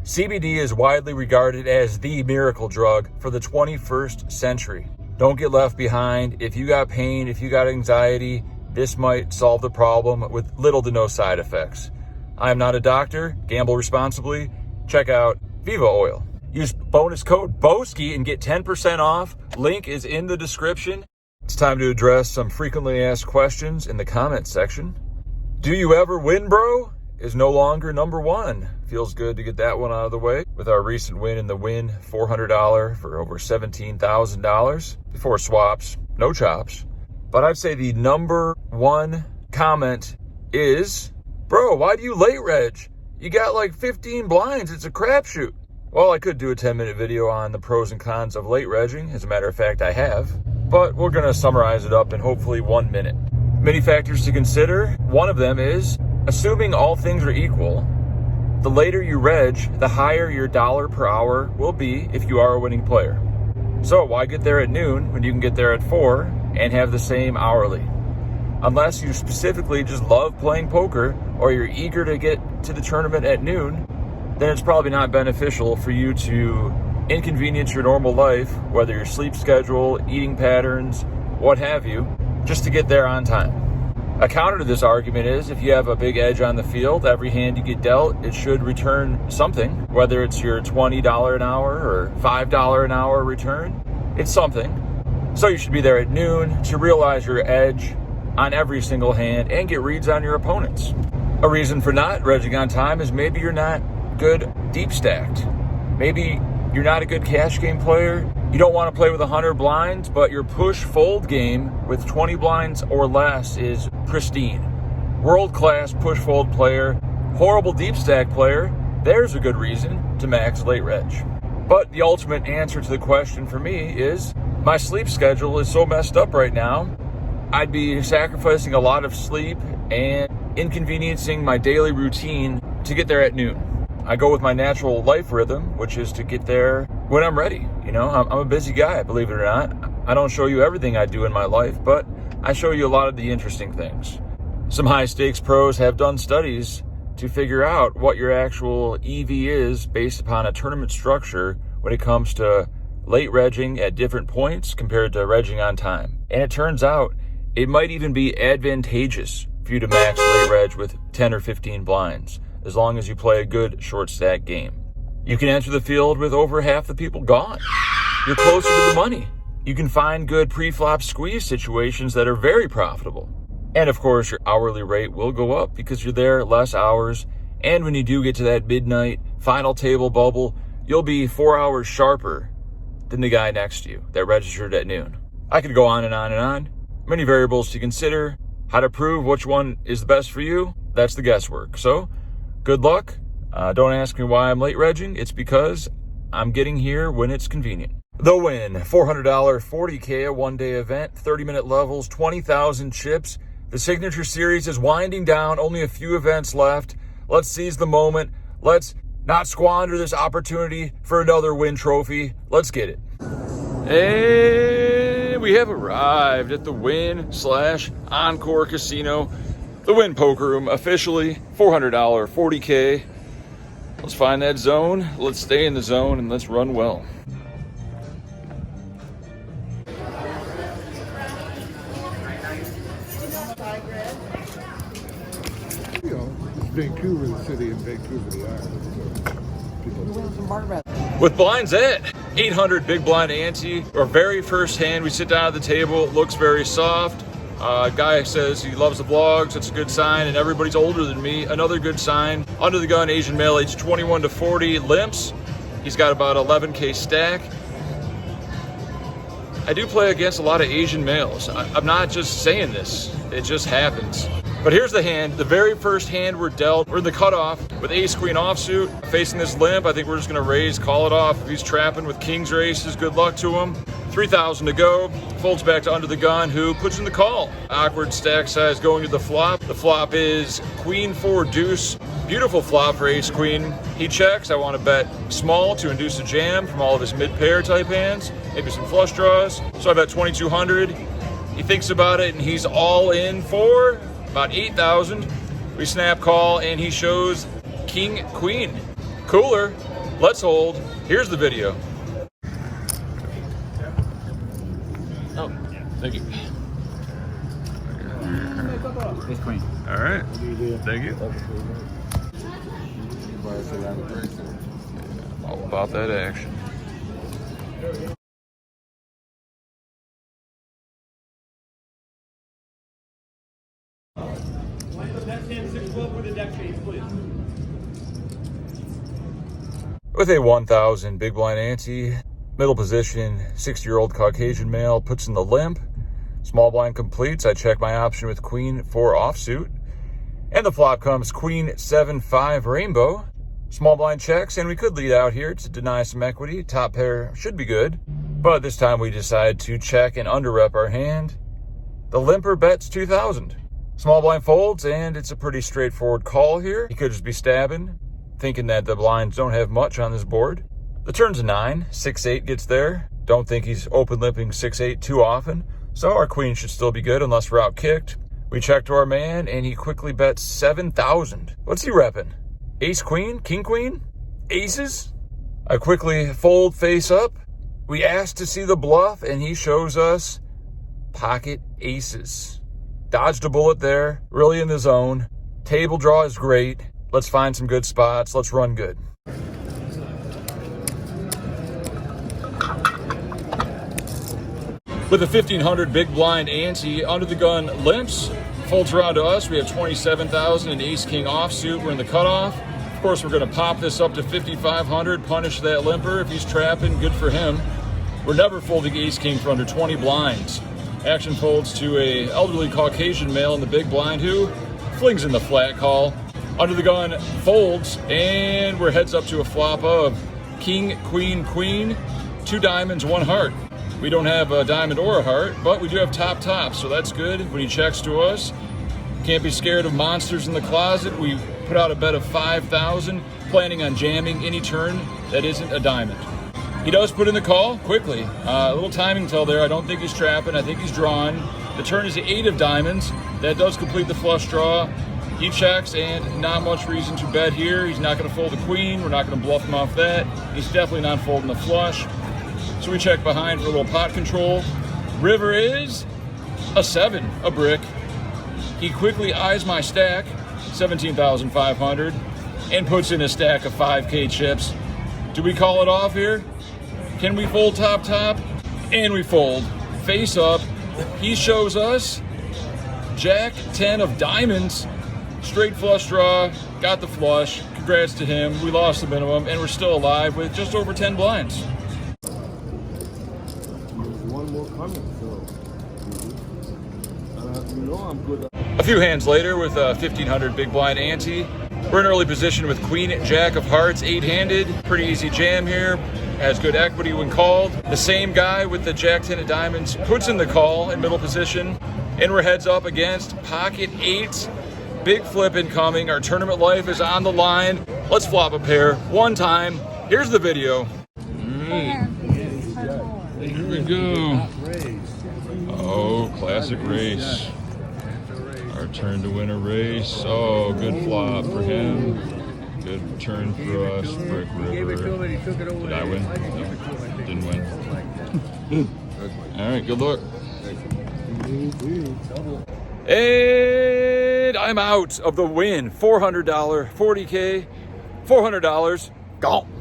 CBD is widely regarded as the miracle drug for the 21st century. Don't get left behind. If you got pain, if you got anxiety, this might solve the problem with little to no side effects. I am not a doctor. Gamble responsibly. Check out Viva Oil. Use bonus code BOSKI and get 10% off. Link is in the description. It's time to address some frequently asked questions in the comments section. Do you ever win, bro? Is no longer number one. Feels good to get that one out of the way with our recent win in the Wynn $400 for over $17,000 before swaps, no chops. But I'd say the number one comment is, bro, why do you late reg? You got like 15 blinds. It's a crapshoot. Well, I could do a 10-minute video on the pros and cons of late regging. As a matter of fact, I have. But we're going to summarize it up in hopefully 1 minute. Many factors to consider. One of them is, assuming all things are equal, the later you reg, the higher your dollar per hour will be if you are a winning player. So why get there at noon when you can get there at 4 and have the same hourly? Unless you specifically just love playing poker or you're eager to get to the tournament at noon, then it's probably not beneficial for you to inconvenience your normal life, whether your sleep schedule, eating patterns, what have you, just to get there on time. A counter to this argument is if you have a big edge on the field, every hand you get dealt, it should return something, whether it's your $20 an hour or $5 an hour return, it's something. So you should be there at noon to realize your edge on every single hand and get reads on your opponents. A reason for not regging on time is maybe you're not good deep stacked. Maybe you're not a good cash game player. You don't want to play with 100 blinds, but your push fold game with 20 blinds or less is pristine. World-class push fold player, horrible deep stack player, there's a good reason to max late reg. But the ultimate answer to the question for me is, my sleep schedule is so messed up right now, I'd be sacrificing a lot of sleep and inconveniencing my daily routine to get there at noon. I go with my natural life rhythm, which is to get there when I'm ready. You know, I'm a busy guy, believe it or not. I don't show you everything I do in my life, but I show you a lot of the interesting things. Some high stakes pros have done studies to figure out what your actual EV is based upon a tournament structure when it comes to late regging at different points compared to regging on time. And it turns out it might even be advantageous for you to max late reg with 10 or 15 blinds, as long as you play a good short stack game. You can enter the field with over half the people gone. You're closer to the money. You can find good pre-flop squeeze situations that are very profitable. And of course, your hourly rate will go up because you're there less hours. And when you do get to that midnight final table bubble, you'll be 4 hours sharper than the guy next to you that registered at noon. I could go on and on and on. Many variables to consider. How to prove which one is the best for you, that's the guesswork. So, good luck. Don't ask me why I'm late regging. It's because I'm getting here when it's convenient. The Wynn, $400 40K, a one-day event, 30-minute levels, 20,000 chips. The Signature Series is winding down, only a few events left. Let's seize the moment. Let's not squander this opportunity for another Wynn trophy. Let's get it. And we have arrived at the Wynn/Encore Casino. The Wynn Poker Room, officially $400 40K. Let's find that zone, let's stay in the zone, and let's run well. You know, it's Vancouver, the city, and Vancouver, the island. So With blinds at 800 big blind ante, our very first hand, we sit down at the table, it looks very soft. Guy says he loves the vlogs, it's a good sign, and everybody's older than me, another good sign. Under the gun, Asian male, age 21 to 40, limps. He's got about 11K stack. I do play against a lot of Asian males. I'm not just saying this, it just happens. But here's the hand, the very first hand we're dealt. We're in the cutoff with ace queen offsuit, facing this limp. I think we're just gonna raise, call it off. If he's trapping with kings or aces, good luck to him. 3,000 to go, folds back to under the gun, who puts in the call. Awkward stack size going to the flop. The flop is queen 4 deuce. Beautiful flop for ace queen. He checks. I want to bet small to induce a jam from all of his mid pair type hands, maybe some flush draws. So I bet 2,200. He thinks about it and he's all in for about 8,000. We snap call and he shows king queen. Cooler. Let's hold. Here's the video. Oh, thank you. It's queen. All right. Thank you. All about that action. With a 1,000 big blind ante, middle position, 60-year-old Caucasian male puts in the limp. Small blind completes. I check my option with queen 4 offsuit. And the flop comes queen 7-5 rainbow. Small blind checks, and we could lead out here to deny some equity. Top pair should be good. But this time we decide to check and under-rep our hand. The limper bets 2,000. Small blind folds, and it's a pretty straightforward call here. He could just be stabbing, thinking that the blinds don't have much on this board. The turn's a 9. 6-8 gets there. Don't think he's open limping 6-8 too often. So our queen should still be good unless we're out kicked. We check to our man, and he quickly bets 7,000. What's he repping? Ace queen? King queen? Aces? I quickly fold face up. We ask to see the bluff, and he shows us pocket aces. Dodged a bullet there, really in the zone. Table draw is great. Let's find some good spots. Let's run good. With a 1,500 big blind ante, under the gun limps, folds around to us. We have 27,000 and ace king offsuit. We're in the cutoff. Of course, we're going to pop this up to 5,500, punish that limper. If he's trapping, good for him. We're never folding ace king for under 20 blinds. Action folds to a elderly Caucasian male in the big blind who flings in the flat call. Under the gun folds, and we're heads up to a flop of king, queen, queen, 2 diamonds, 1 heart. We don't have a diamond or a heart, but we do have top, so that's good. When he checks to us, can't be scared of monsters in the closet. We put out a bet of 5,000, planning on jamming any turn that isn't a diamond. He does put in the call quickly. A little timing tell there. I don't think he's trapping. I think he's drawing. The turn is the 8 of diamonds. That does complete the flush draw. He checks, and not much reason to bet here. He's not going to fold the queen. We're not going to bluff him off that. He's definitely not folding the flush. So we check behind for a little pot control. River is a 7, a brick. He quickly eyes my stack, 17,500, and puts in a stack of 5K chips. Do we call it off here? Can we fold top? And we fold. Face up. He shows us Jack 10 of diamonds. Straight flush draw. Got the flush. Congrats to him. We lost the minimum, and we're still alive with just over 10 blinds. A few hands later with a 1,500 big blind ante. We're in early position with queen, jack of hearts, 8-handed. Pretty easy jam here. Has good equity when called. The same guy with the jack 10 of diamonds puts in the call in middle position. And we're heads up against pocket 8. Big flip incoming. Our tournament life is on the line. Let's flop a pair one time. Here's the video. Here we go. Oh, classic race. Our turn to win a race. Oh, good flop for him. Good turn for us. Brick River. Did I win? No, didn't win. All right, good luck. And I'm out of the win. $400, 40K, $400. Gone.